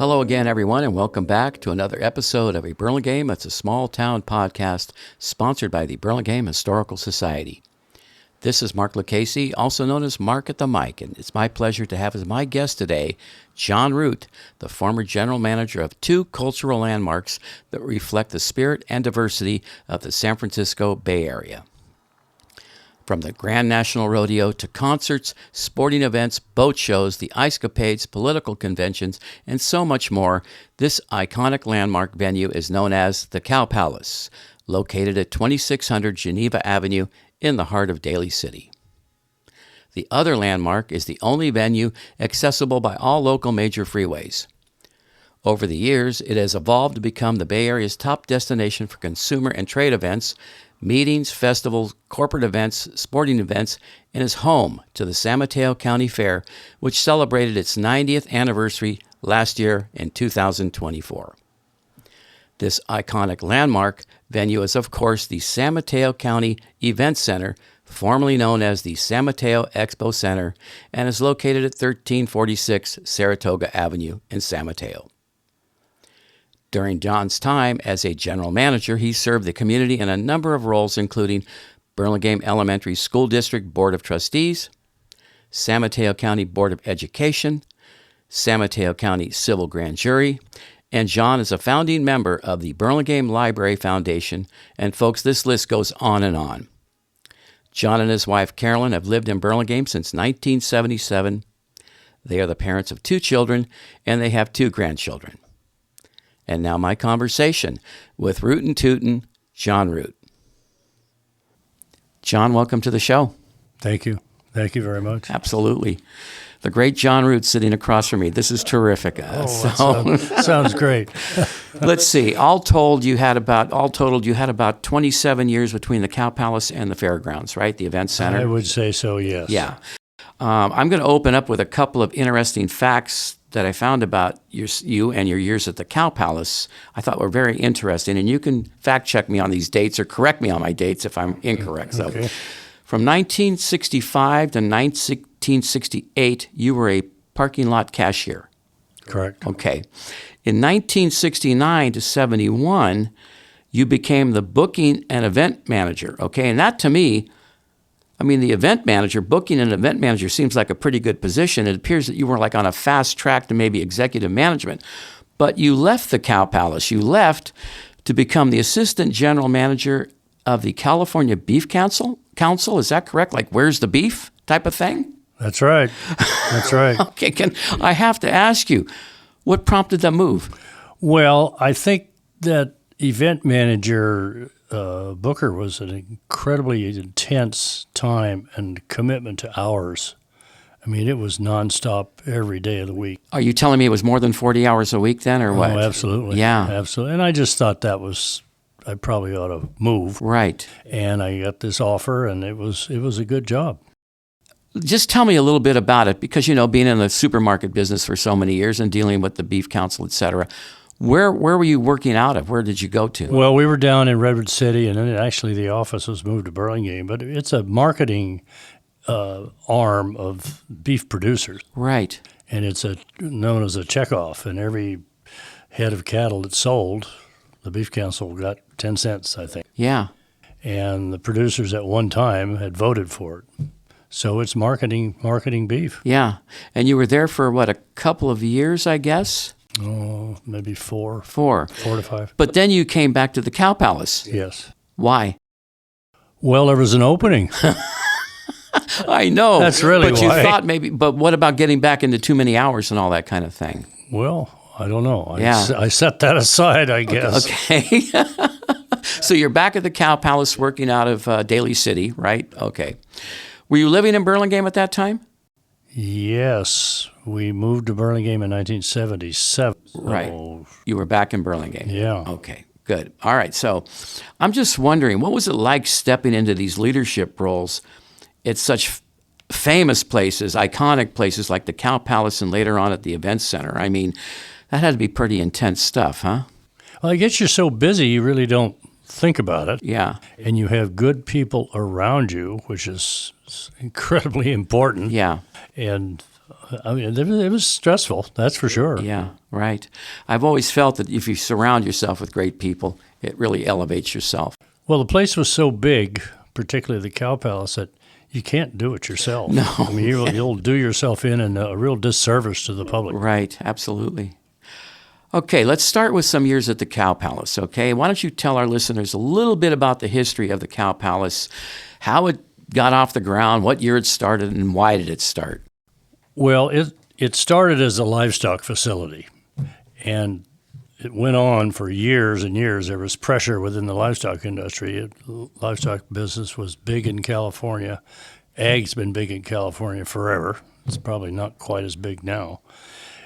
Hello again, everyone, and welcome back to another episode of a Burlingame It's a Small Town podcast sponsored by the Burlingame Historical Society. This is Mark Lucchese, also known as Mark at the Mic, and it's my pleasure to have as my guest today John Root, the former general manager of two cultural landmarks that reflect the spirit and diversity of the San Francisco Bay Area. From the Grand National Rodeo to concerts, sporting events, boat shows, the ice capades, political conventions, and so much more, this iconic landmark venue is known as the Cow Palace, located at 2600 Geneva Avenue in the heart of Daly City. The other landmark is the only venue accessible by all local major freeways. Over the years, it has evolved to become the Bay Area's top destination for consumer and trade events, meetings, festivals, corporate events, sporting events, and is home to the San Mateo County Fair, which celebrated its 90th anniversary last year in 2024. This iconic landmark venue is, of course, the San Mateo County Event Center, formerly known as the San Mateo Expo Center, and is located at 1346 Saratoga Avenue in San Mateo. During John's time as a general manager, he served the community in a number of roles, including Burlingame Elementary School District Board of Trustees, San Mateo County Board of Education, San Mateo County Civil Grand Jury, and John is a founding member of the Burlingame Library Foundation. And folks, this list goes on and on. John and his wife, Carolyn, have lived in Burlingame since 1977. They are the parents of two children, and they have two grandchildren. And now my conversation with Rootin' Tootin' John Root. John, welcome to the show. Thank you. Thank you very much. Absolutely. The great John Root sitting across from me. This is terrific. Sounds great. Let's see. All totaled, you had about 27 years between the Cow Palace and the Fairgrounds, right? The event center. I would say so, yes. Yeah. I'm going to open up with a couple of interesting facts that I found about you and your years at the Cow Palace. I thought were very interesting, and you can fact check me on these dates or correct me on my dates if I'm incorrect. So, okay. From 1965 to 1968, you were a parking lot cashier. Correct. Okay. In 1969 to 71, you became the booking and event manager. Okay, and that to me, the event manager, booking an event manager seems like a pretty good position. It appears that you were like on a fast track to maybe executive management. But you left the Cow Palace. You left to become the assistant general manager of the California Beef Council. Is that correct? Like, where's the beef type of thing? That's right. That's right. Okay, I have to ask you, what prompted that move? Well, I think that event manager Booker was an incredibly intense time and commitment to hours. It was nonstop every day of the week. Are you telling me it was more than 40 hours a week then, or what? Oh, absolutely. Yeah. Absolutely. And I just thought I probably ought to move. Right. And I got this offer, and it was a good job. Just tell me a little bit about it, because, being in the supermarket business for so many years and dealing with the Beef Council, et cetera, where were you working out of? Where did you go to? Well, we were down in Redwood City, and then actually the office was moved to Burlingame, but it's a marketing arm of beef producers. Right. And it's known as a checkoff, and every head of cattle that's sold, the Beef Council got 10 cents, I think. Yeah. And the producers at one time had voted for it. So it's marketing beef. Yeah. And you were there for, a couple of years, I guess? Oh, maybe 4 to 5. But then you came back to the Cow Palace. Yes. Why? Well, there was an opening. I know. That's really but why. But you thought maybe, but what about getting back into too many hours and all that kind of thing? Well, I don't know. Yeah. I set that aside, I guess. Okay. So you're back at the Cow Palace working out of Daly City, right? Okay. Were you living in Burlingame at that time? Yes. We moved to Burlingame in 1977. Right. You were back in Burlingame. Yeah. Okay, good. All right. So I'm just wondering, what was it like stepping into these leadership roles at such famous places, iconic places like the Cow Palace and later on at the Event Center? That had to be pretty intense stuff, huh? Well, I guess you're so busy you really don't think about it. Yeah. And you have good people around you, which is incredibly important. Yeah. And I mean, it was stressful, that's for sure. Yeah, right. I've always felt that if you surround yourself with great people, it really elevates yourself. Well, the place was so big, particularly the Cow Palace, that you can't do it yourself. No. I mean, you'll do yourself in a real disservice to the public. Right, absolutely. Okay, let's start with some years at the Cow Palace, okay? Why don't you tell our listeners a little bit about the history of the Cow Palace, how it got off the ground, what year it started, and why did it start? Well, it started as a livestock facility, and it went on for years and years. There was pressure within the livestock industry. Livestock business was big in California. Ag's been big in California forever. It's probably not quite as big now.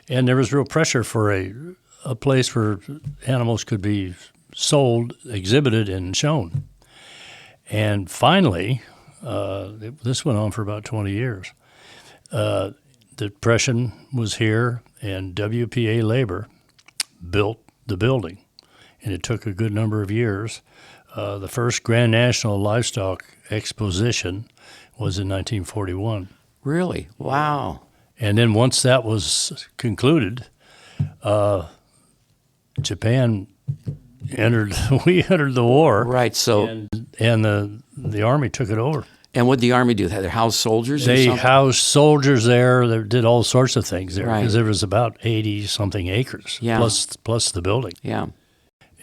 And there was real pressure for a place where animals could be sold, exhibited, and shown. And finally, this went on for about 20 years. Depression was here, and WPA Labor built the building, and it took a good number of years. The first Grand National Livestock Exposition was in 1941. Really? Wow. And then once that was concluded, Japan we entered the war. Right, so... And the Army took it over. And what did the Army do? They housed soldiers or They something? housed soldiers there. They did all sorts of things there Right. because there was about 80-something acres, Yeah. plus the building. Yeah.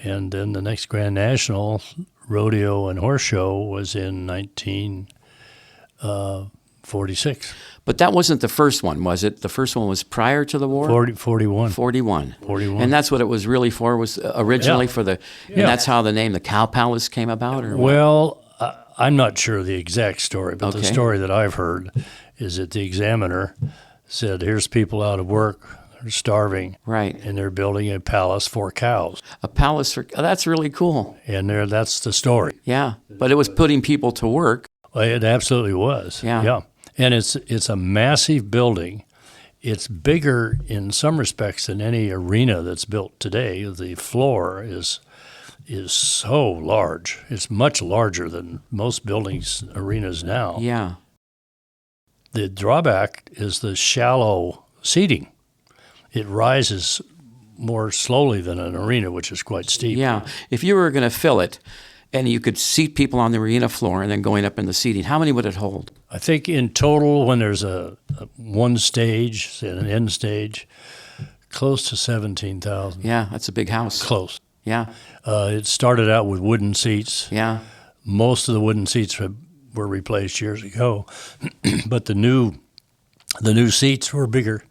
And then the next Grand National Rodeo and Horse Show was in 1946. But that wasn't the first one, was it? The first one was prior to the war? 41. 41. 41. And that's what it was really for, was originally Yeah. for the... And Yeah. that's how the name, the Cow Palace, came about? Or what? Well, I'm not sure of the exact story, but the Okay. story that I've heard is that the Examiner said, here's people out of work, they're starving, Right. and they're building a palace for cows. A palace for... that's really cool. And that's the story. Yeah. But it was putting people to work. Well, it absolutely was. Yeah. And it's a massive building. It's bigger in some respects than any arena that's built today. The floor is so large. It's much larger than most buildings, arenas now. Yeah. The drawback is the shallow seating. It rises more slowly than an arena, which is quite steep. Yeah. If you were going to fill it and you could seat people on the arena floor and then going up in the seating, how many would it hold? I think in total, when there's a one stage, say an end stage, close to 17,000. Yeah, that's a big house. Close. Yeah. It started out with wooden seats. Yeah. Most of the wooden seats were replaced years ago, but the new seats were bigger.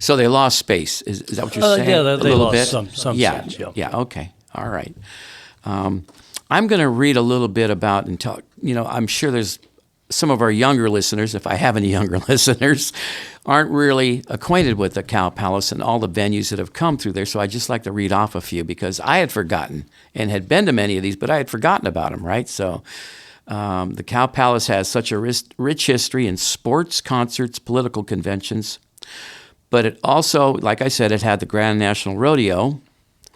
So they lost space. Is that what you're saying? Yeah, a they little lost bit? some Yeah. seats. Yeah. Yeah. Okay. All right. I'm going to read a little bit about and talk. I'm sure there's some of our younger listeners, if I have any younger listeners, aren't really acquainted with the Cow Palace and all the venues that have come through there. So I'd just like to read off a few because I had forgotten and had been to many of these, but I had forgotten about them, right? So the Cow Palace has such a rich history in sports, concerts, political conventions. But it also, like I said, it had the Grand National Rodeo.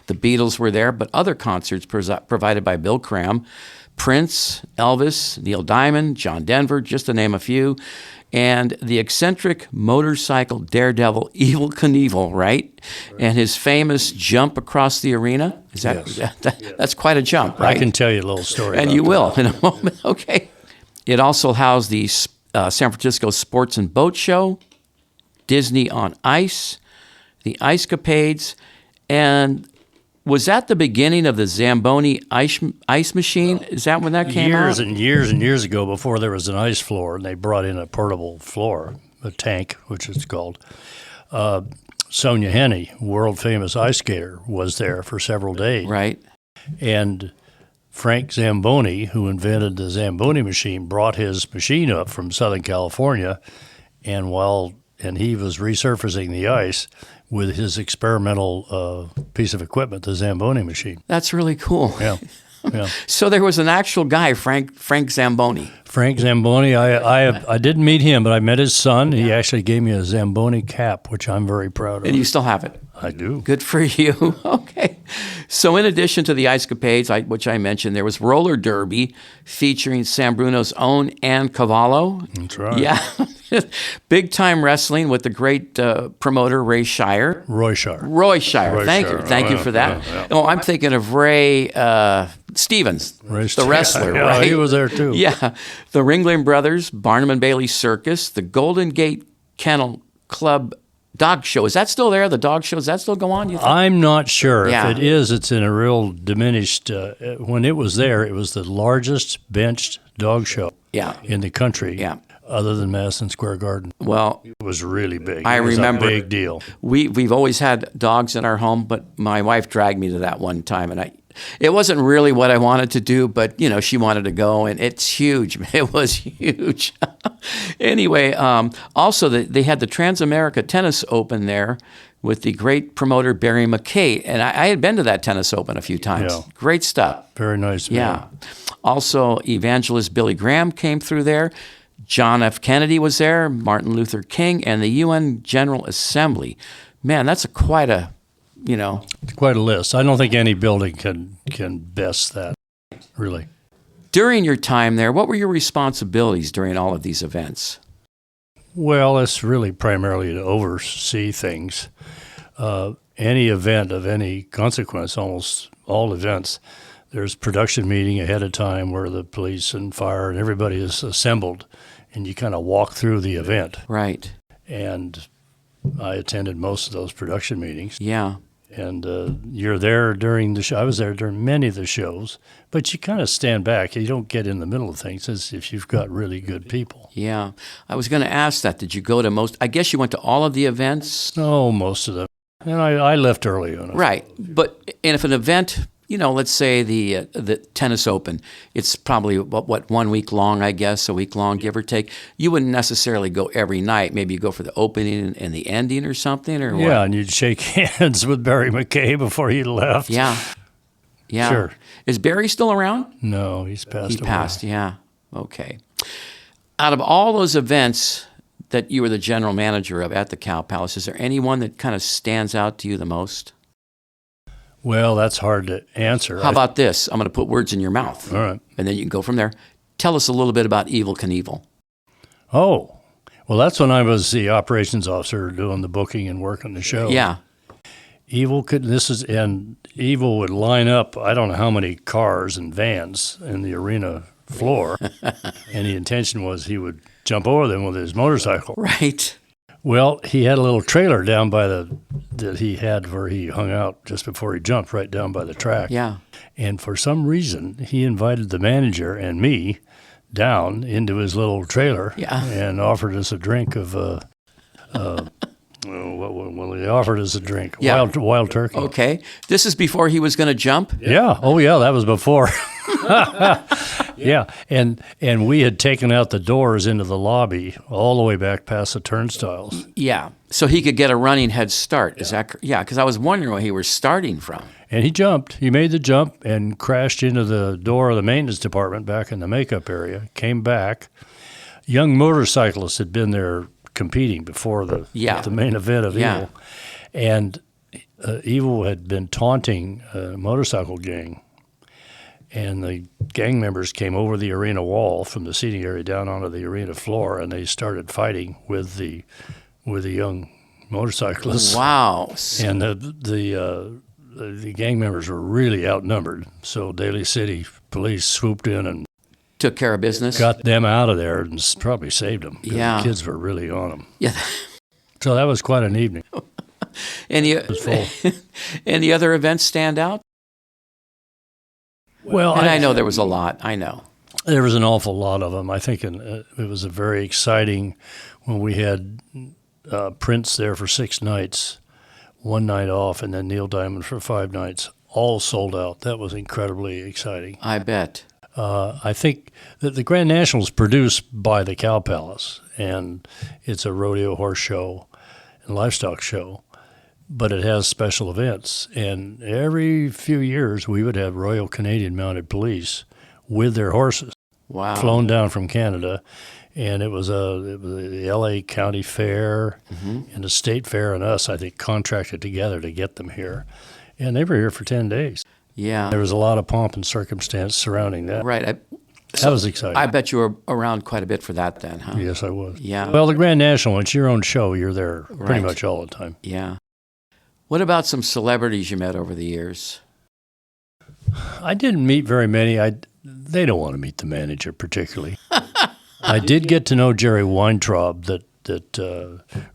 The Beatles were there, but other concerts provided by Bill Cram, Prince, Elvis, Neil Diamond, John Denver, just to name a few, and the eccentric motorcycle daredevil Evel Knievel, right? And his famous jump across the arena. Is that, Yes. That's quite a jump, right? I can tell you a little story. And about you that. will in a moment. Okay. It also housed the San Francisco Sports and Boat Show, Disney on Ice, the Ice Capades, and was that the beginning of the Zamboni ice machine? Is that when that came Years out? and years and years ago, before there was an ice floor, and they brought in a portable floor, a tank, which it's called. Sonia Henney, world famous ice skater, was there for several days. Right. And Frank Zamboni, who invented the Zamboni machine, brought his machine up from Southern California, and he was resurfacing the ice with his experimental piece of equipment, the Zamboni machine. That's really cool. Yeah. So there was an actual guy, Frank Zamboni. Frank Zamboni, I didn't meet him, but I met his son. He actually gave me a Zamboni cap, which I'm very proud of. And you still have it? I do. Good for you. Okay. So in addition to the ice capades, which I mentioned, there was roller derby featuring San Bruno's own Ann Cavallo. That's right. Yeah. Big time wrestling with the great promoter Ray Shire. Roy Shire. Roy Shire. Thank you. Thank you for that. Oh, I'm thinking of Ray Stevens, the wrestler, yeah, right? he was there too. Yeah. The Ringling Brothers Barnum Bailey Circus, the Golden Gate Kennel Club Dog Show. Is that still there? The dog show, does that still go on, you think? I'm not sure. Yeah. If it is, it's in a real diminished. When it was there, it was the largest benched dog show in the country. Yeah. Other than Madison Square Garden. Well, It was really big. I It was remember. a big deal. We've always had dogs in our home, but my wife dragged me to that one time, and it wasn't really what I wanted to do, but she wanted to go, and it's huge. It was huge. Anyway, also they had the Transamerica Tennis Open there with the great promoter Barry McKay, and I had been to that tennis open a few times. Yeah. Great stuff. Very nice man. Yeah. Also, evangelist Billy Graham came through there. John F. Kennedy was there, Martin Luther King, and the UN General Assembly. Man, that's quite a list. I don't think any building can best that, really. During your time there, what were your responsibilities during all of these events? Well, it's really primarily to oversee things. Any event of any consequence, almost all events, there's production meeting ahead of time where the police and fire and everybody is assembled, and you kind of walk through the event. Right. And I attended most of those production meetings. Yeah. And you're there during the show. I was there during many of the shows, but you kind of stand back. You don't get in the middle of things as if you've got really good people. Yeah. I was going to ask that. Did you go to I guess you went to all of the events? No, most of them. And I left early enough. Right. But and if an event, let's say the Tennis Open, it's probably, what 1 week long, I guess, a week long, give or take. You wouldn't necessarily go every night. Maybe you go for the opening and the ending or something, or what? Yeah, and you'd shake hands with Barry McKay before you left. Yeah. Yeah. Sure. Is Barry still around? No, he's passed He away. passed, yeah. Okay. Out of all those events that you were the general manager of at the Cow Palace, is there any one that kind of stands out to you the most? Well, that's hard to answer. How about this? I'm going to put words in your mouth. All right. And then you can go from there. Tell us a little bit about Evel Knievel. Oh, well, that's when I was the operations officer doing the booking and working the show. Yeah. Evel would line up, I don't know how many cars and vans in the arena floor, and the intention was he would jump over them with his motorcycle. Right. Well, he had a little trailer down by that he had where he hung out just before he jumped, right down by the track. Yeah. And for some reason, he invited the manager and me down into his little trailer and offered us a drink of he offered us a drink, wild turkey. Okay. This is before he was going to jump? Yeah. Oh, yeah, that was before. Yeah, and we had taken out the doors into the lobby all the way back past the turnstiles. Yeah. So he could get a running head start. Is that yeah, because I was wondering where he was starting from. And he jumped. He made the jump and crashed into the door of the maintenance department back in the makeup area, came back. Young motorcyclists had been there competing before the main event of Evel. And Evel had been taunting a motorcycle gang. And the gang members came over the arena wall from the seating area down onto the arena floor, and they started fighting with the young motorcyclists. Wow! And the gang members were really outnumbered, so Daly City police swooped in and took care of business, got them out of there, and probably saved them. Yeah, the kids were really on them. Yeah. So that was quite an evening. It was full. Any other events stand out? Well, and I know there was a lot. I know. There was an awful lot of them. I think it was a very exciting when we had Prince there for 6 nights, 1 night off, and then Neil Diamond for 5 nights, all sold out. That was incredibly exciting. I bet. I think that the Grand National is produced by the Cow Palace, and it's a rodeo horse show and livestock show. But it has special events, and every few years we would have Royal Canadian Mounted Police with their horses, wow, flown down from Canada And it was the L.A. County Fair and the State Fair and us, I think, contracted together to get them here. And they were here for 10 days. Yeah. There was a lot of pomp and circumstance surrounding that. Right. That was exciting. I bet you were around quite a bit for that then, huh? Yes, I was. Yeah. Well, the Grand National, it's your own show. You're there pretty Right. much all the time. Yeah. What about some celebrities you met over the years? I didn't meet very many. They don't want to meet the manager particularly. I did get to know Jerry Weintraub that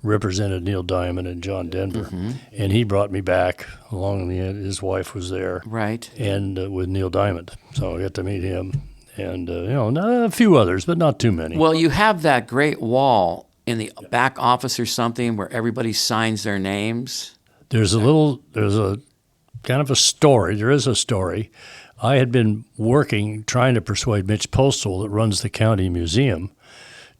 represented Neil Diamond and John Denver, and he brought me back along the end. His wife was there, Right. and with Neil Diamond, so I got to meet him, and a few others, but not too many. Well, you have that great wall in the back office or something where everybody signs their names. There's a kind of a story. There is a story. I had been trying to persuade Mitch Postal, that runs the county museum,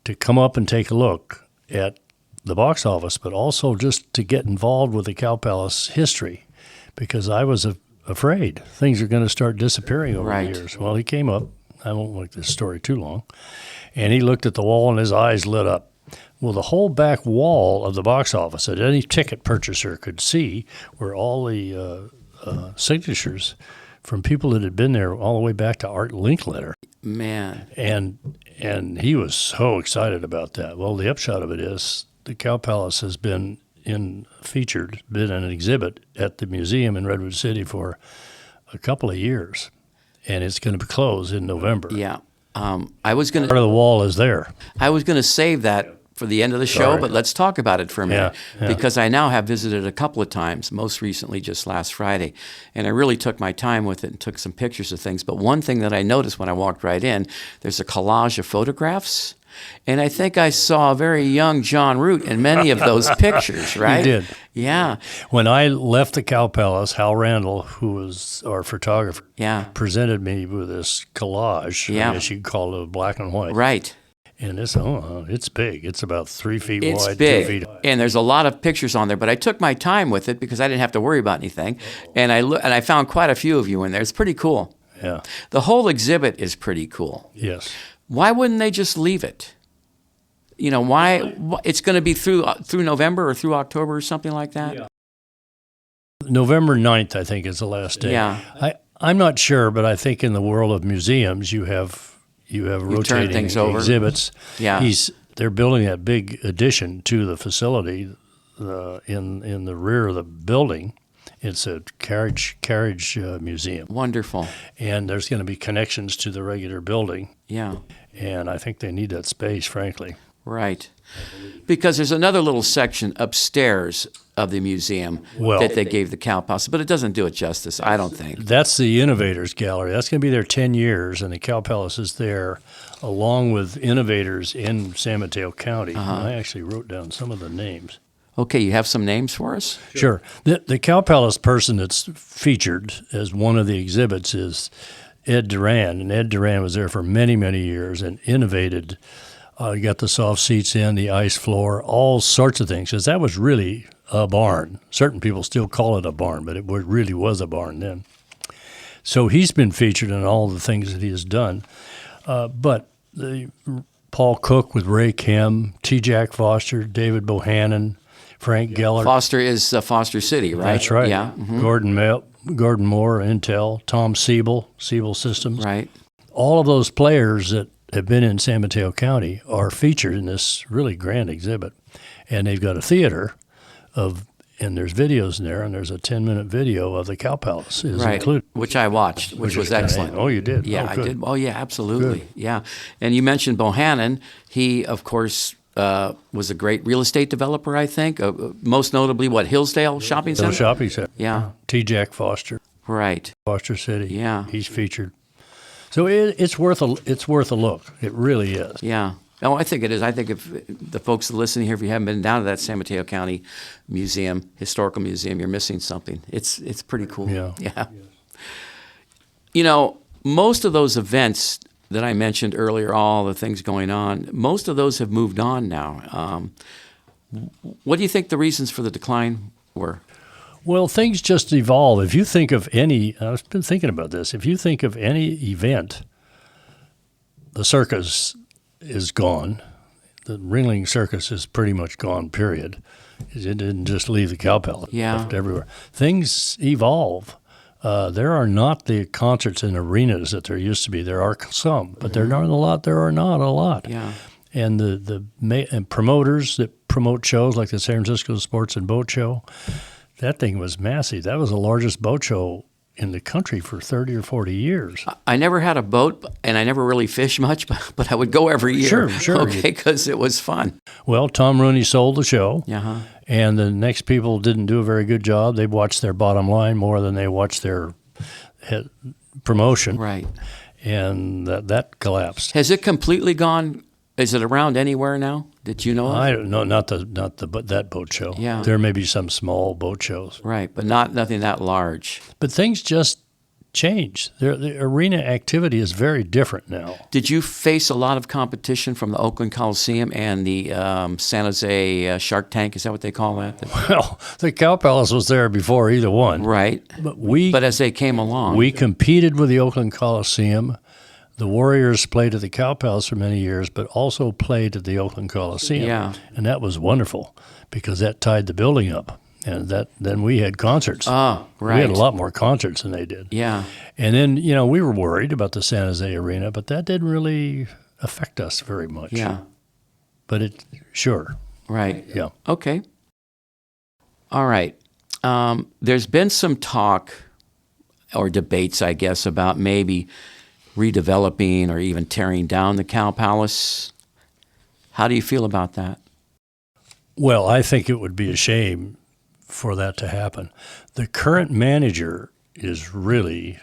to come up and take a look at the box office, but also just to get involved with the Cow Palace history, because I was afraid things are going to start disappearing over Right. the years. Well, he came up. I won't make this story too long. And he looked at the wall and his eyes lit up. Well, the whole back wall of the box office that any ticket purchaser could see were all the signatures from people that had been there all the way back to Art Linkletter. Man. And he was so excited about that. Well, the upshot of it is the Cow Palace has been been an exhibit at the museum in Redwood City for a couple of years, and it's going to be closed in November. Yeah. I was going Part of the wall is there. to save that for the end of the show, Sorry. but let's talk about it for a minute Yeah. because I now have visited a couple of times, most recently just last Friday, and I really took my time with it and took some pictures of things. But one thing that I noticed when I walked right in, there's a collage of photographs, and I think I saw a very young John Root in many of those pictures, right? did. Yeah. When I left the Cow Palace, Hal Randall, who was our photographer, Yeah. presented me with this collage. Yeah. I guess you could call it black and white. Right. And it's big. It's about 3 feet It's wide, big, 2 feet high. and there's a lot of pictures on there. But I took my time with it because I didn't have to worry about anything, and I found quite a few of you in there. It's pretty cool. Yeah. The whole exhibit is pretty cool. Yes. Why wouldn't they just leave it? Why it's going to be through November or through October or something like that? Yeah. November 9th, I think, is the last day. Yeah. I'm not sure, but I think in the world of museums, you have rotating things over. exhibits. Yeah. They're building that big addition to the facility in the rear of the building. It's a carriage museum, Wonderful. and there's going to be connections to the regular building. Yeah. And I think they need that space, frankly. Right. Because there's another little section upstairs of the museum that they gave the Cow Palace, but it doesn't do it justice, I don't think. That's the Innovators Gallery. That's going to be there 10 years, and the Cow Palace is there along with innovators in San Mateo County. I actually wrote down some of the names. Okay, you have some names for us? Sure. The Cow Palace person that's featured as one of the exhibits is Ed Duran, and Ed Duran was there for many, many years and innovated. You got the soft seats in, the ice floor, all sorts of things, because that was really a barn. Certain people still call it a barn, but it really was a barn then. So he's been featured in all the things that he has done. But Paul Cook with Ray Kim, T. Jack Foster, David Bohannon, Frank Geller. Foster is Foster City, right? That's right. Yeah. Gordon Moore, Intel, Tom Siebel Systems. Right. All of those players that have been in San Mateo County are featured in this really grand exhibit. And they've got a theater and there's videos in there, and there's a 10-minute video of the Cow Palace is included. Which I watched, which was excellent. Oh, you did? Yeah, Oh, I good. did. Oh, yeah, absolutely. Good. Yeah. And you mentioned Bohannon. He, of course, was a great real estate developer, I think. Most notably, Hillsdale Shopping Center? Shopping Center. Yeah. T. Jack Foster, Right. Foster City. Yeah. He's featured. So it's worth a look. It really is. Yeah. No, I think it is. I think if the folks listening here, if you haven't been down to that San Mateo County Museum, Historical Museum, you're missing something. It's pretty cool. Yeah. Yeah. Most of those events that I mentioned earlier, all the things going on, most of those have moved on now. What do you think the reasons for the decline were? Well, things just evolve. If you think of I've been thinking about this. If you think of any event, the circus is gone. the Ringling Circus is pretty much gone, period. It didn't just leave the Cow Palace. Yeah. Left everywhere. Things evolve. There are not the concerts in arenas that there used to be. There are some, but there are not a lot. There are not a lot. Yeah. And and promoters that promote shows like the San Francisco Sports and Boat Show, that thing was massive. That was the largest boat show in the country for 30 or 40 years. I never had a boat, and I never really fished much, but I would go every year. Sure. Okay, because it was fun. Well, Tom Rooney sold the show, And the next people didn't do a very good job. They watched their bottom line more than they watched their promotion. Right. And that collapsed. Has it completely gone? Is it around anywhere now? Did you know of? I don't know, not that boat show. Yeah. There may be some small boat shows. Right, but nothing that large. But things just change. The arena activity is very different now. Did you face a lot of competition from the Oakland Coliseum and the San Jose Shark Tank? Is that what they call that? Well, the Cow Palace was there before either one. Right. But as they came along. We competed with the Oakland Coliseum. The Warriors played at the Cow Palace for many years, but also played at the Oakland Coliseum. Yeah. And that was wonderful because that tied the building up. And then we had concerts. Oh, right. We had a lot more concerts than they did. Yeah. And then, we were worried about the San Jose Arena, but that didn't really affect us very much. Yeah. But sure. Right. Yeah. Okay. All right. There's been some talk or debates, I guess, about maybe redeveloping or even tearing down the Cow Palace. How do you feel about that? Well, I think it would be a shame for that to happen. The current manager is really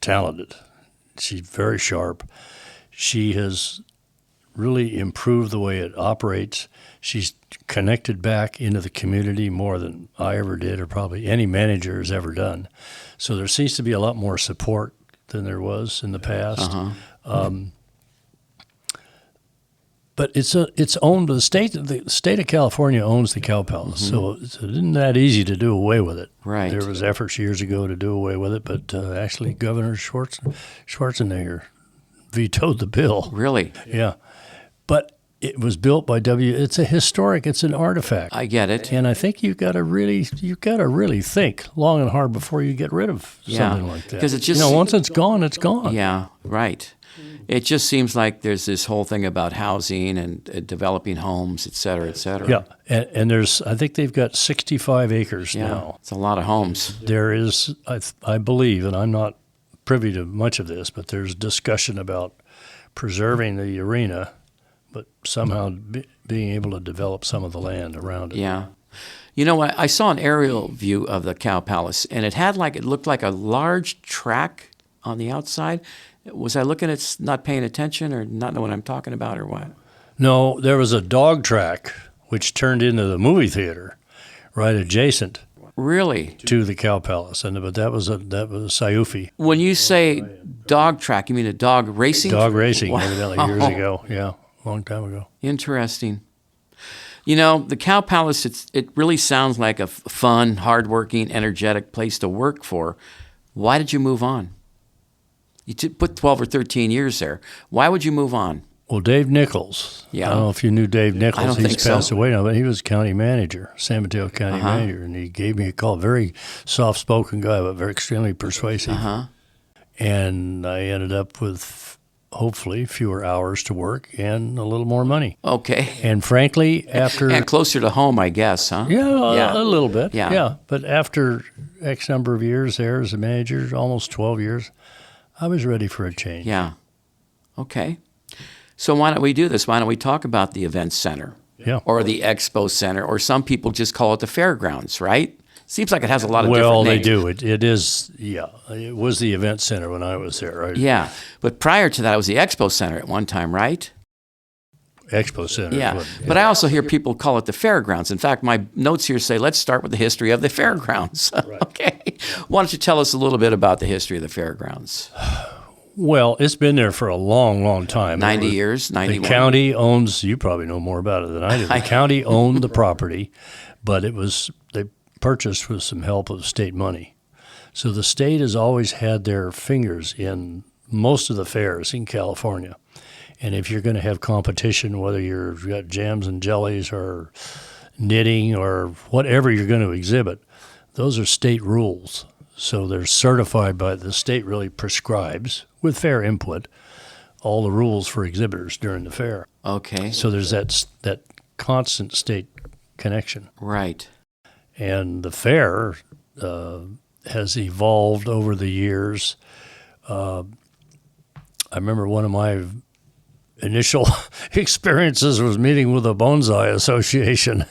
talented. She's very sharp. She has really improved the way it operates. She's connected back into the community more than I ever did, or probably any manager has ever done. So there seems to be a lot more support than there was in the past. But it's owned. The state of California owns the Cow Palace, so it isn't that easy to do away with it. Right. There was efforts years ago to do away with it, but actually Governor Schwarzenegger vetoed the bill. Really? Yeah, but it was built by It's an artifact. I get it. And I think you've got to really think long and hard before you get rid of something like that. Because it just once it's gone, it's gone. Yeah, right. It just seems like there's this whole thing about housing and developing homes, et cetera, et cetera. Yeah, and I think they've got 65 acres now. It's a lot of homes. There is, I believe, and I'm not privy to much of this, but there's discussion about preserving the arena, but somehow being able to develop some of the land around it. Yeah. You know what? I saw an aerial view of the Cow Palace, and it looked like a large track on the outside. Was I looking at not paying attention or not know what I'm talking about or what? No, there was a dog track which turned into the movie theater right adjacent. Really? To the Cow Palace, but that was Sayufi. When you say dog track, you mean a dog racing? Dog racing, evidently, years ago. Yeah, a long time ago. Interesting. The Cow Palace, it really sounds like a fun, hardworking, energetic place to work for. Why did you move on? You put 12 or 13 years there. Why would you move on? Well, Dave Nichols. Yeah. I don't know if you knew Dave Nichols. I don't think so. He's passed away now, but he was county manager, San Mateo County manager, and he gave me a call. Very soft-spoken guy, but very extremely persuasive. And I ended up with, hopefully, fewer hours to work and a little more money. Okay. And frankly, after... And closer to home, I guess, huh? Yeah, a little bit. Yeah. But after X number of years there as a manager, almost 12 years, I was ready for a change. Yeah. Okay. So why don't we do this? Why don't we talk about the event center? Yeah. Or the expo center, or some people just call it the fairgrounds, right? Seems like it has a lot of different names. Well, they do. It is, it was the event center when I was there, right? Yeah. But prior to that, it was the expo center at one time, right? Expo center. Yeah. But I also hear people call it the fairgrounds. In fact, my notes here say, let's start with the history of the fairgrounds. Right. Okay. Why don't you tell us a little bit about the history of the fairgrounds? Well, it's been there for a long, long time. 90 years, 91. The county owns, you probably know more about it than I do. The county owned the property, but they purchased with some help of state money. So the state has always had their fingers in most of the fairs in California. And if you're going to have competition, whether you've got jams and jellies or knitting or whatever you're going to exhibit, those are state rules. So they're certified by the state, really prescribes, with fair input, all the rules for exhibitors during the fair. Okay. So there's that constant state connection. Right. And the fair has evolved over the years. I remember one of my initial experiences was meeting with a bonsai association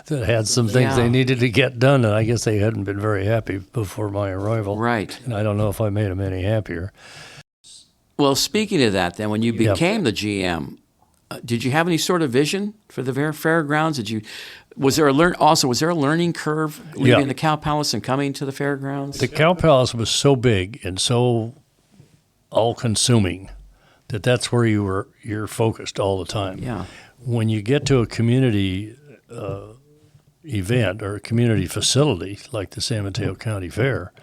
that had some things they needed to get done, and I guess they hadn't been very happy before my arrival. Right. And I don't know if I made them any happier. Well, speaking of that, then, when you became the GM, did you have any sort of vision for the fairgrounds? Was there a learning curve leaving the Cow Palace and coming to the fairgrounds? The Cow Palace was so big and so all-consuming that's where you're focused all the time. Yeah. When you get to a community event or a community facility like the San Mateo County Fair,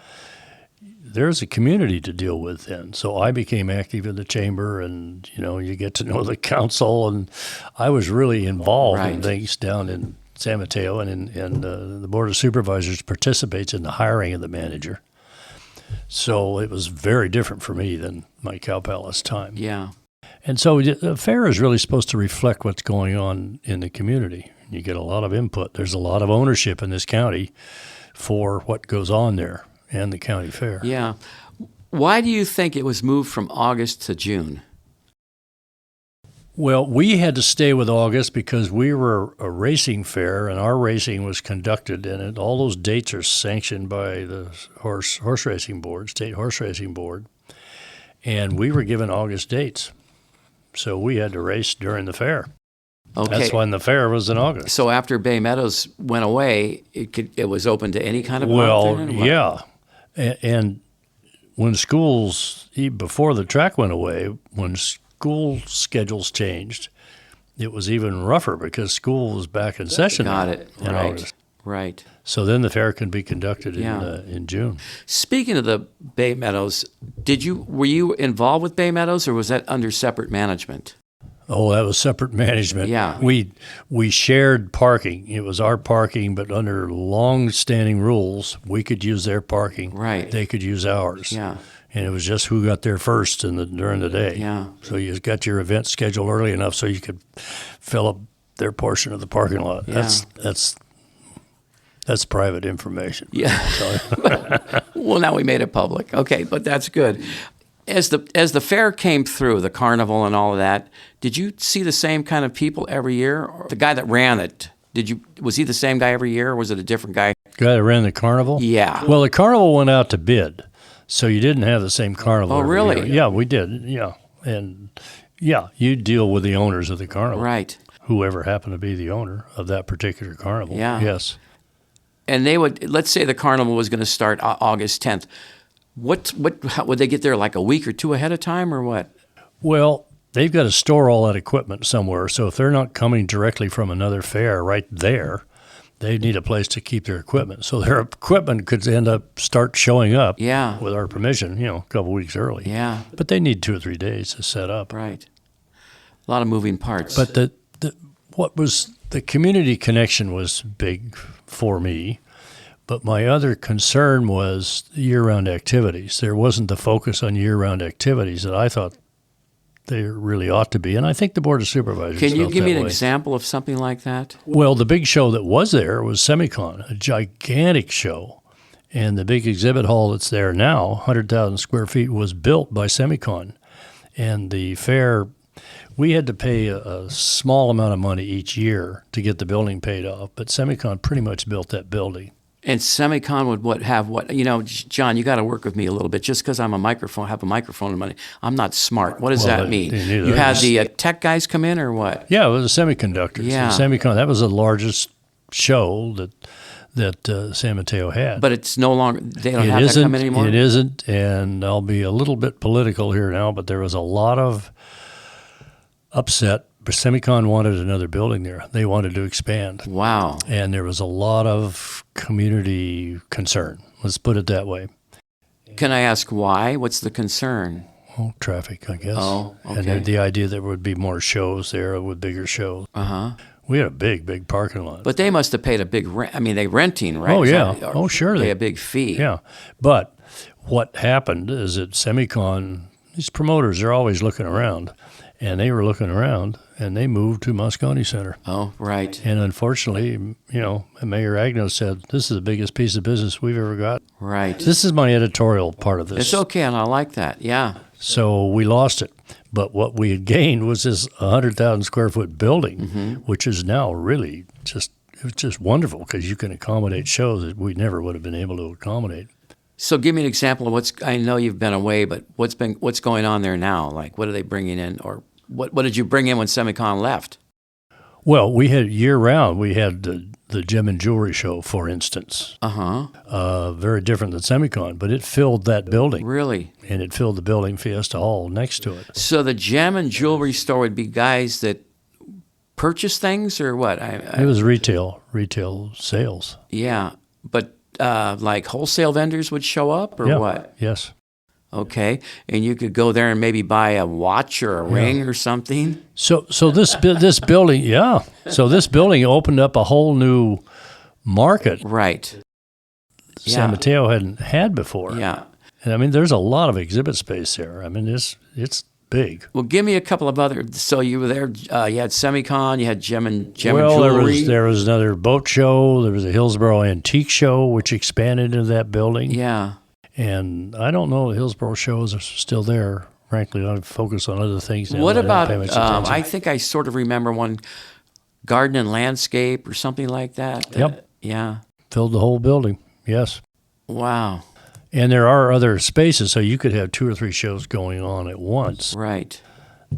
there's a community to deal with then. So I became active in the chamber, and you get to know the council, and I was really involved in things down in San Mateo, and the Board of Supervisors participates in the hiring of the manager. So it was very different for me than my Cow Palace time. Yeah. And so the fair is really supposed to reflect what's going on in the community. You get a lot of input. There's a lot of ownership in this county for what goes on there and the county fair. Yeah. Why do you think it was moved from August to June? Well, we had to stay with August because we were a racing fair, and our racing was conducted, and all those dates are sanctioned by the horse racing board, state horse racing board, and we were given August dates. So we had to race during the fair. Okay. That's when the fair was in August. So after Bay Meadows went away, it was open to any kind of yeah. And when schools, before the track went away, when school schedules changed, it was even rougher because school was back in session. Got it. In August. Right. So then the fair can be conducted in June. Speaking of the Bay Meadows, were you involved with Bay Meadows, or was that under separate management? Oh, that was separate management. Yeah. We shared parking. It was our parking, but under long-standing rules, we could use their parking. Right. They could use ours. Yeah. And it was just who got there first during the day. Yeah. So you got your event scheduled early enough so you could fill up their portion of the parking lot. Yeah. That's private information. Yeah. Well, now we made it public. Okay, but that's good. As the fair came through, the carnival and all of that, did you see the same kind of people every year? Or the guy that ran it, was he the same guy every year, or was it a different guy? The guy that ran the carnival? Yeah. Well, the carnival went out to bid, so you didn't have the same carnival every really? year. Yeah, we did. Yeah. And you deal with the owners of the carnival. Right. Whoever happened to be the owner of that particular carnival. Yeah. Yes. And let's say the carnival was going to start August 10th. How, would they get there like a week or two ahead of time, or what? Well, they've got to store all that equipment somewhere. So if they're not coming directly from another fair right there, they need a place to keep their equipment. So their equipment could start showing up with our permission, a couple weeks early. Yeah. But they need 2 or 3 days to set up. Right. A lot of moving parts. But the community connection was big for me. But my other concern was year-round activities. There wasn't the focus on year-round activities that I thought there really ought to be, and I think the Board of Supervisors Can you felt give me that an way. example of something like that? Well, the big show that was there was Semicon, a gigantic show, and the big exhibit hall that's there now, 100,000 square feet, was built by Semicon. And the fair, we had to pay a small amount of money each year to get the building paid off, but Semicon pretty much built that building. And Semicon would have what? John, you got to work with me a little bit. Just because have a microphone in money, I'm not smart. What does that mean? You had the tech guys come in, or what? Yeah, it was the semiconductors. Yeah. Semicon, that was the largest show that San Mateo had. But it's no longer, they don't have that come in anymore? It isn't, and I'll be a little bit political here now, but there was a lot of upset. Semicon wanted another building there. They wanted to expand. Wow. And there was a lot of community concern. Let's put it that way. Can I ask why? What's the concern? traffic, I guess. Oh, okay. And the idea there would be more shows there with bigger shows. Uh-huh. We had a big parking lot. But they must have paid a big rent. I mean, they renting, right? Oh, yeah. Or Sure. Pay a big fee. Yeah. But what happened is at Semicon, these promoters are always looking around. And they were looking around, and they moved to Moscone Center. Oh, right. And unfortunately, Mayor Agnew said, this is the biggest piece of business we've ever got. Right. This is my editorial part of this. It's okay, and I like that. Yeah. So we lost it. But what we had gained was this 100,000 square foot building, which is now really it's just wonderful because you can accommodate shows that we never would have been able to accommodate. So give me an example of I know you've been away, but what's going on there now? Like, what are they bringing in, or what did you bring in when Semicon left? Well, we had year-round. We had the gem and jewelry show, for instance. Very different than Semicon, but it filled that building. Really? And it filled the building Fiesta Hall next to it. So the gem and jewelry store would be guys that purchase things, or what? It was retail sales. Yeah, but like wholesale vendors would show up, or what? Yes. Okay, and you could go there and maybe buy a watch or a ring or something. So this building, So this building opened up a whole new market. Right. San Mateo hadn't had before. Yeah. And I mean, there's a lot of exhibit space there. I mean, it's big. Well, give me a couple of other. So you were there. You had Semicon. You had gem and jewelry. Well, there was another boat show. There was a Hillsboro Antique Show, which expanded into that building. Yeah. And I don't know if Hillsboro shows are still there. Frankly, I focus on other things now. What about? I think I sort of remember one, garden and landscape or something like that. Yep. Yeah. Filled the whole building. Yes. Wow. And there are other spaces, so you could have 2 or 3 shows going on at once. Right.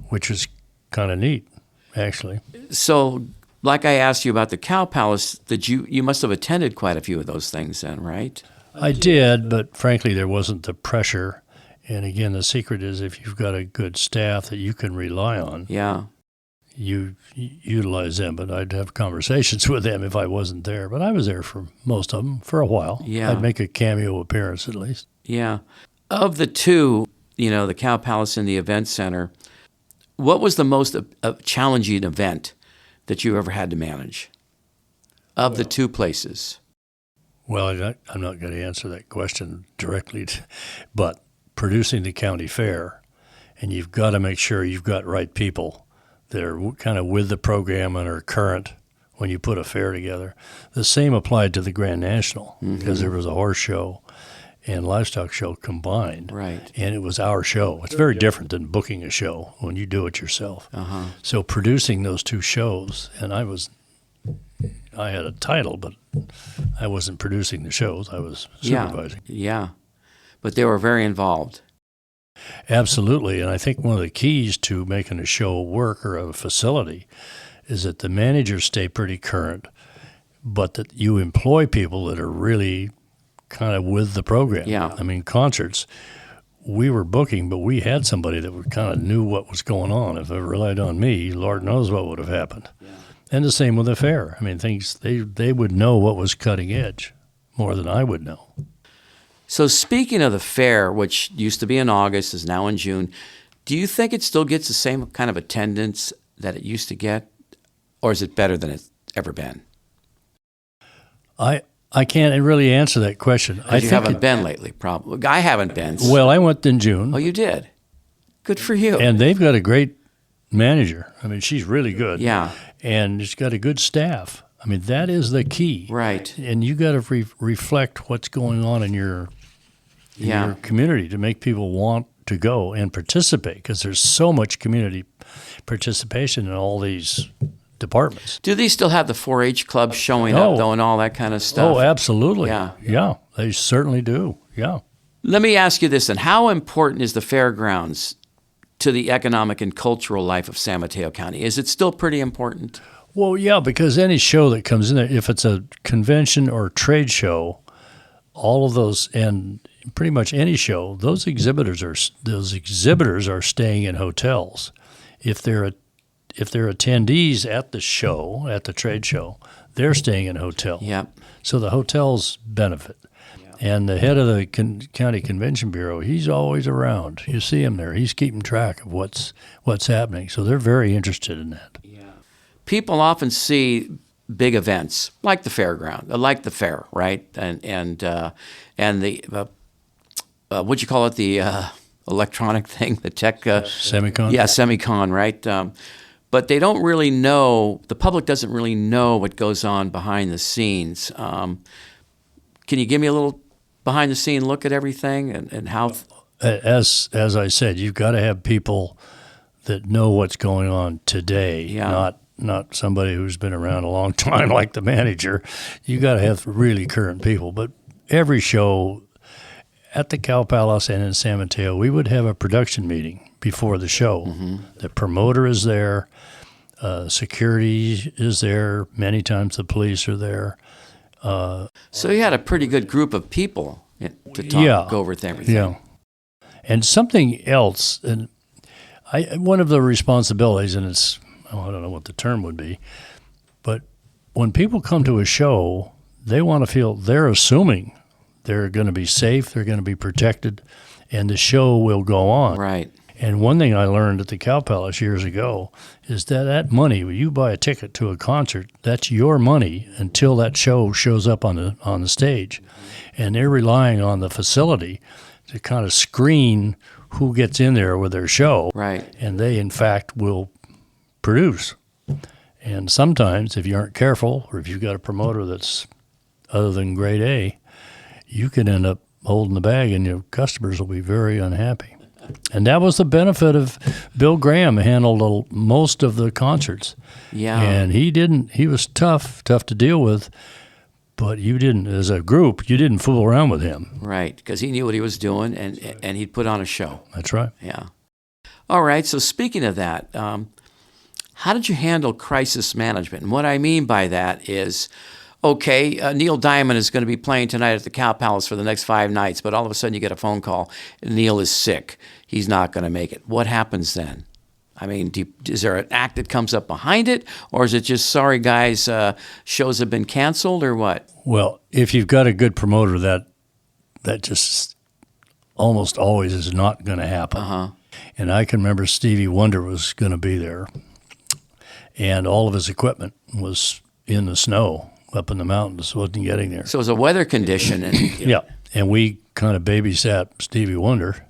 Which is kind of neat, actually. So, like I asked you about the Cow Palace, you must have attended quite a few of those things then, right? I did, but frankly, there wasn't the pressure. And again, the secret is if you've got a good staff that you can rely on, you utilize them. But I'd have conversations with them if I wasn't there. But I was there for most of them for a while. Yeah. I'd make a cameo appearance at least. Yeah. Of the two, the Cow Palace and the Event Center, what was the most challenging event that you ever had to manage of the two places? Well, I'm not going to answer that question directly, but producing the county fair, and you've got to make sure you've got right people that are kind of with the program and are current when you put a fair together. The same applied to the Grand National because there was a horse show and livestock show combined. Right. And it was our show. It's very different than booking a show when you do it yourself. So producing those two shows, and I had a title, but I wasn't producing the shows. I was supervising. Yeah. But they were very involved. Absolutely. And I think one of the keys to making a show work or a facility is that the managers stay pretty current, but that you employ people that are really kind of with the program. Yeah. I mean, concerts, we were booking, but we had somebody that kind of knew what was going on. If it relied on me, Lord knows what would have happened. Yeah. And the same with the fair. I mean, they would know what was cutting edge more than I would know. So speaking of the fair, which used to be in August, is now in June, do you think it still gets the same kind of attendance that it used to get? Or is it better than it's ever been? I can't really answer that question. You haven't been lately, probably. I haven't been. Well, I went in June. Oh, you did? Good for you. And they've got a great manager. I mean, she's really good. Yeah. And it's got a good staff. I mean, that is the key. Right. And you got to reflect what's going on in your community to make people want to go and participate, because there's so much community participation in all these departments. Do they still have the 4-H club showing up, though, and all that kind of stuff? Oh, absolutely. Yeah. Yeah, they certainly do. Yeah. Let me ask you this, then. How important is the fairgrounds to the economic and cultural life of San Mateo County? Is it still pretty important? Well, yeah, because any show that comes in there, if it's a convention or trade show, all of those, and pretty much any show, those exhibitors are staying in hotels. If they're attendees at the show, at the trade show, they're staying in hotels. Yep. So the hotels benefit. And the head of the county convention bureau, he's always around. You see him there. He's keeping track of what's happening. So they're very interested in that. Yeah. People often see big events like the fairground, like the fair, right? And the what'd you call it? The electronic thing, the tech Semicon. Yeah, semicon, right? But they don't really know. The public doesn't really know what goes on behind the scenes. Can you give me a little behind the scene look at everything and how? As I said, you've got to have people that know what's going on today, not somebody who's been around a long time like the manager. You got to have really current people. But every show at the Cow Palace and in San Mateo, we would have a production meeting before the show. Mm-hmm. The promoter is there, security is there, many times the police are there. So you had a pretty good group of people to talk, go over everything. Yeah. And something else, and one of the responsibilities, and I don't know what the term would be, but when people come to a show, they want to feel they're assuming they're going to be safe, they're going to be protected, and the show will go on. Right. And one thing I learned at the Cow Palace years ago is that money, when you buy a ticket to a concert, that's your money until that show shows up on the stage. And they're relying on the facility to kind of screen who gets in there with their show. Right. And they, in fact, will produce. And sometimes, if you aren't careful, or if you've got a promoter that's other than grade A, you can end up holding the bag and your customers will be very unhappy. And that was the benefit of Bill Graham handled most of the concerts. Yeah. And he was tough to deal with, but you didn't, as a group, you didn't fool around with him. Right, because he knew what he was doing and he'd put on a show. That's right. Yeah. All right, so speaking of that, how did you handle crisis management? And what I mean by that is, okay, Neil Diamond is going to be playing tonight at the Cow Palace for the next 5 nights, but all of a sudden you get a phone call, Neil is sick. He's not going to make it. What happens then? I mean, is there an act that comes up behind it, or is it just, sorry guys, shows have been canceled, or what? Well, if you've got a good promoter, that just almost always is not going to happen. Uh-huh. And I can remember Stevie Wonder was going to be there, and all of his equipment was in the snow up in the mountains, wasn't getting there. So it was a weather condition. And yeah, and we kind of babysat Stevie Wonder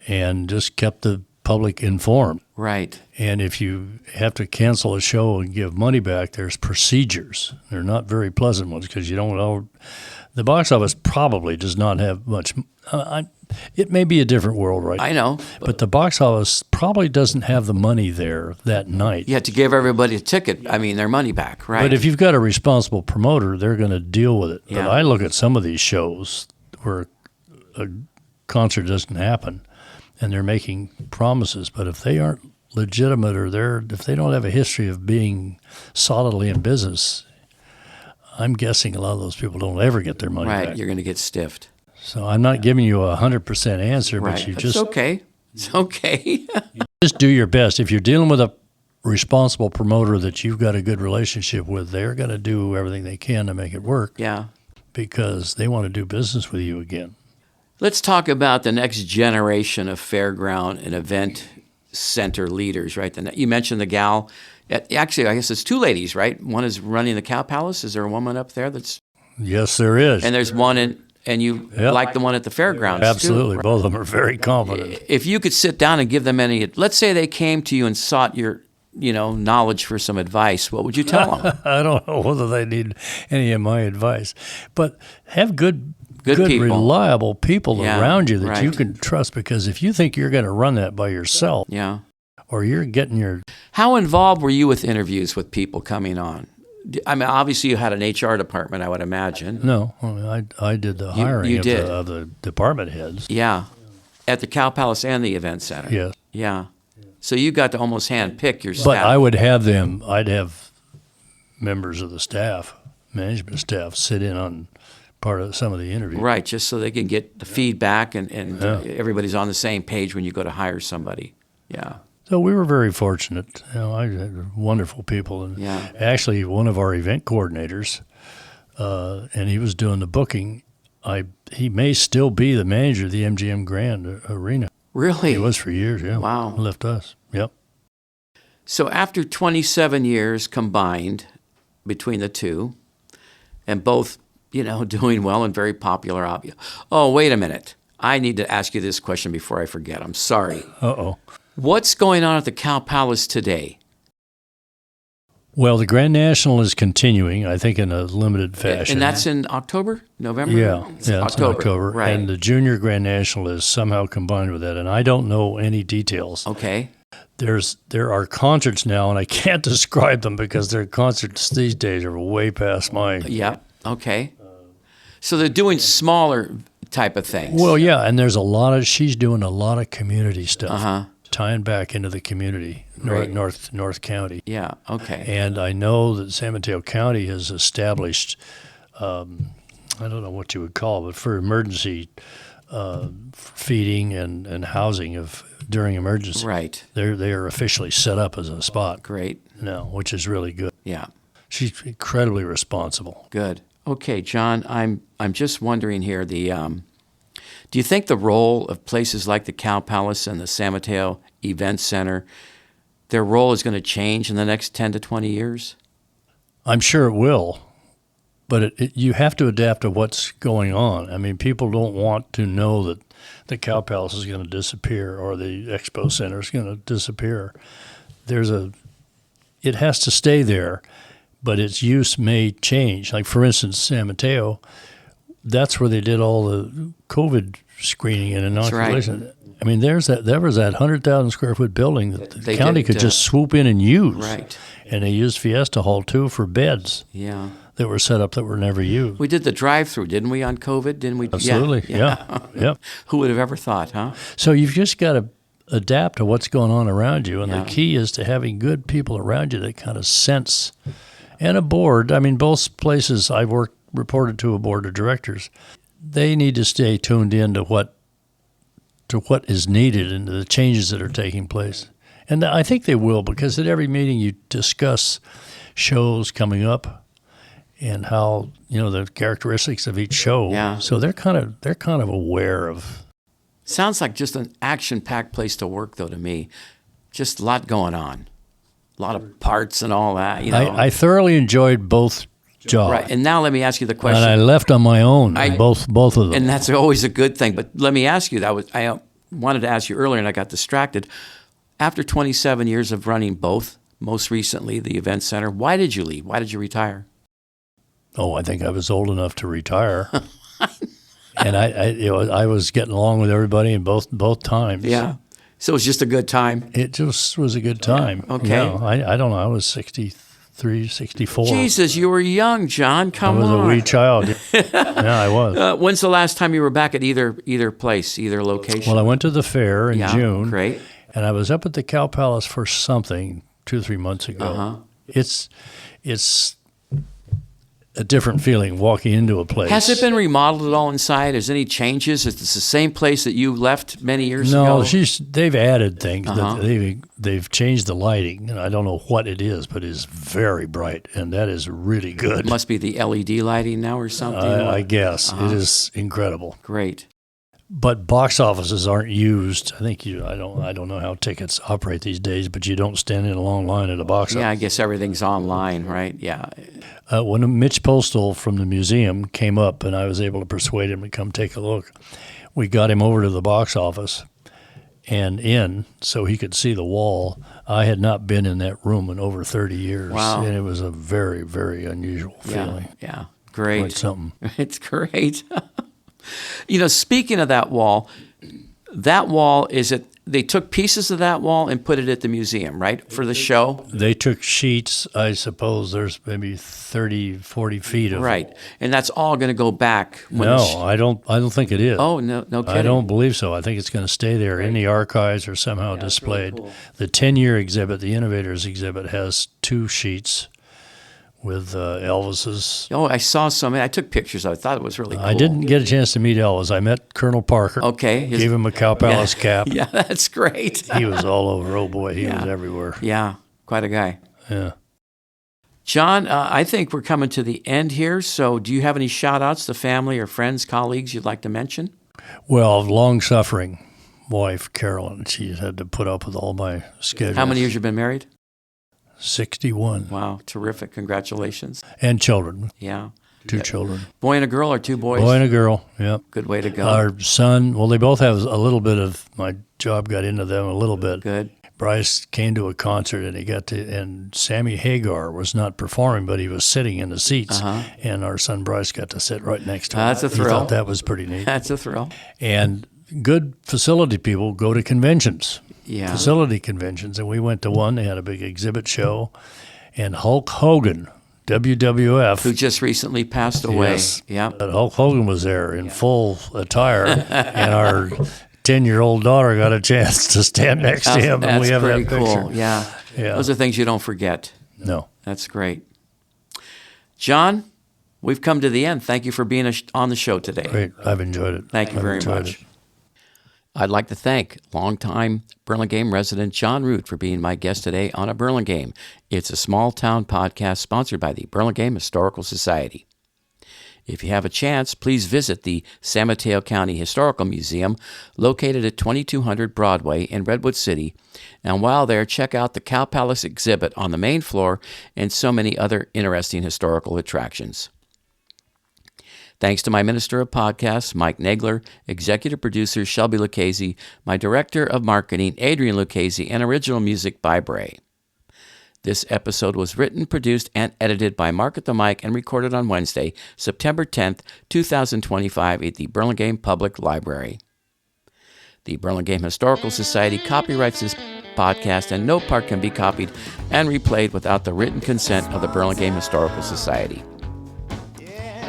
and just kept the public informed. Right. And if you have to cancel a show and give money back, there's procedures. They're not very pleasant ones because you don't know. The box office probably does not have much. It may be a different world right now. I know. But the box office probably doesn't have the money there that night. You have to give everybody a ticket, their money back, right? But if you've got a responsible promoter, they're going to deal with it. Yeah. But I look at some of these shows where a concert doesn't happen and they're making promises, but if they aren't legitimate or if they don't have a history of being solidly in business, I'm guessing a lot of those people don't ever get their money back. Right, you're going to get stiffed. So I'm not giving you a 100% answer, right. But you It's just... okay. It's okay. Just do your best. If you're dealing with a responsible promoter that you've got a good relationship with, they're going to do everything they can to make it work. Yeah. Because they want to do business with you again. Let's talk about the next generation of fairground and event center leaders, right? You mentioned the gal. Actually, I guess it's 2 ladies, right? One is running the Cow Palace. Is there a woman up there that's... Yes, there is. And there's one and you like the one at the fairgrounds, absolutely. Too, right? Both of them are very competent. If you could sit down and give them let's say they came to you and sought your, knowledge for some advice, what would you tell them? I don't know whether they need any of my advice, but have good people. Reliable people around you that right. you can trust, because if you think you're going to run that by yourself, yeah, or you're getting your... How involved were you with interviews with people coming on? I mean, obviously you had an HR department, I would imagine. No, I did the hiring of the department heads. Yeah, at the Cow Palace and the Event Center. Yes. Yeah. So you got to almost handpick your staff. But I'd have members of the staff, management staff, sit in on part of some of the interviews. Right, just so they can get the feedback and everybody's on the same page when you go to hire somebody. Yeah. So we were very fortunate. I had wonderful people. And actually, one of our event coordinators, and he was doing the booking, he may still be the manager of the MGM Grand Arena. Really? He was for years, yeah. Wow. He left us, yep. So after 27 years combined between the two, and both, doing well and very popular. Oh, wait a minute. I need to ask you this question before I forget. I'm sorry. Uh-oh. What's going on at the Cow Palace today? Well, the Grand National is continuing, I think, in a limited fashion. And that's in October? November? Yeah, it's October. Right. And the Junior Grand National is somehow combined with that, and I don't know any details. Okay. There are concerts now, and I can't describe them because their concerts these days are way past mine. Yeah, okay. So they're doing smaller type of things. Well, yeah, and she's doing a lot of community stuff. Uh-huh. Tying back into the community, North County. Yeah, okay. And I know that San Mateo County has established, I don't know what you would call it, but for emergency feeding and housing during emergency. Right. They are officially set up as a spot. Great. Now, which is really good. Yeah. She's incredibly responsible. Good. Okay, John, I'm just wondering here, do you think the role of places like the Cow Palace and the San Mateo Event Center, their role is going to change in the next 10 to 20 years? I'm sure it will, but you have to adapt to what's going on. I mean, people don't want to know that the Cow Palace is going to disappear or the Expo Center is going to disappear. It has to stay there, but its use may change. Like, for instance, San Mateo, that's where they did all the COVID screening and inoculation. Right. I mean, there was that 100,000 square foot building that the county could just swoop in and use. Right. And they used Fiesta Hall too for beds. Yeah. That were set up that were never used. We did the drive-through, didn't we, on COVID? Didn't we? Absolutely. Yeah. Yep. Who would have ever thought, huh? So you've just got to adapt to what's going on around you, and the key is to having good people around you that kind of sense. And a board. I mean, both places I've reported to a board of directors. They need to stay tuned in to what is needed and the changes that are taking place. And I think they will, because at every meeting you discuss shows coming up and how, the characteristics of each show. Yeah. So they're kind of aware of. Sounds like just an action-packed place to work, though, to me. Just a lot going on. A lot of parts and all that, I thoroughly enjoyed both jobs. Right, and now let me ask you the question. And I left on my own, both of them. And that's always a good thing. But let me ask you, I wanted to ask you earlier, and I got distracted. After 27 years of running both, most recently the Event Center, why did you leave? Why did you retire? Oh, I think I was old enough to retire. And I was getting along with everybody in both times. Yeah. So it was just a good time. It just was a good time. Yeah. Okay. I don't know. I was 63, 64. Jesus, you were young, John. Come on. I was a wee child. Yeah, I was. When's the last time you were back at either place, either location? Well, I went to the fair in June. Great. And I was up at the Cow Palace for something 2 or 3 months ago. Uh-huh. It's a different feeling walking into a place. Has it been remodeled at all inside? Is there any changes? Is this the same place that you left many years ago? No, they've added things. Uh-huh. They've changed the lighting, and I don't know what it is, but it's very bright, and that is really good. It must be the LED lighting now or something? I guess. It is incredible. Great. But box offices aren't used. I think I don't know how tickets operate these days, but you don't stand in a long line at a box office. Yeah, I guess everything's online, right? Yeah. When Mitch Postal from the museum came up and I was able to persuade him to come take a look, we got him over to the box office and in so he could see the wall. I had not been in that room in over 30 years. Wow. And it was a very, very unusual feeling. Yeah. Great. Quite something. It's great. Speaking of that wall, they took pieces of that wall and put it at the museum, right, for the show? They took sheets, I suppose there's maybe 30, 40 feet of right, and that's all going to go back. I don't think it is. Oh, no kidding. I don't believe so. I think it's going to stay there in the archives or somehow displayed. Really cool. The 10-year exhibit, the Innovators exhibit, has 2 sheets with Elvis's. Oh, I saw some. I took pictures. I thought it was really cool. I didn't get a chance to meet Elvis. I met Colonel Parker. Okay. Gave him a Cow Palace cap. Yeah, that's great. He was all over. Oh, boy, he was everywhere. Yeah, quite a guy. Yeah. John, I think we're coming to the end here. So do you have any shout-outs to family or friends, colleagues you'd like to mention? Well, long-suffering wife, Carolyn, she had to put up with all my schedules. How many years you been married? 61. Wow, terrific. Congratulations. And children. Yeah. Two children. Boy and a girl or two boys? Boy and a girl, yep. Good way to go. Our son, well, they both have a little bit of, my job got into them a little bit. Good. Bryce came to a concert and Sammy Hagar was not performing, but he was sitting in the seats. And our son Bryce got to sit right next to him. That's a thrill. He thought that was pretty neat. That's a thrill. And good facility people go to conventions. Yeah. Facility conventions. And we went to one. They had a big exhibit show. And Hulk Hogan, WWF. Who just recently passed away. Yes. Yeah. But Hulk Hogan was there in full attire. And our 10-year-old daughter got a chance to stand next to him. And we have that picture. Cool. Yeah. Those are things you don't forget. No. That's great. John, we've come to the end. Thank you for being on the show today. Great. I've enjoyed it. Thank you very much. I'd like to thank longtime Burlingame resident John Root for being my guest today on A Burlingame. It's a small-town podcast sponsored by the Burlingame Historical Society. If you have a chance, please visit the San Mateo County Historical Museum located at 2200 Broadway in Redwood City, and while there, check out the Cow Palace exhibit on the main floor and so many other interesting historical attractions. Thanks to my Minister of Podcasts, Mike Nagler, Executive Producer Shelby Lucchese, my Director of Marketing, Adrian Lucchese, and original music by Bray. This episode was written, produced, and edited by Mark at the Mic and recorded on Wednesday, September 10th, 2025 at the Burlingame Public Library. The Burlingame Historical Society copyrights this podcast, and no part can be copied and replayed without the written consent of the Burlingame Historical Society.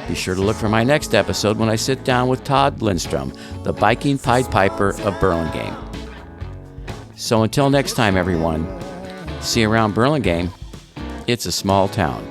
Be sure to look for my next episode when I sit down with Todd Lindstrom, the biking Pied Piper of Burlingame. So until next time, everyone, see you around Burlingame. It's a small town.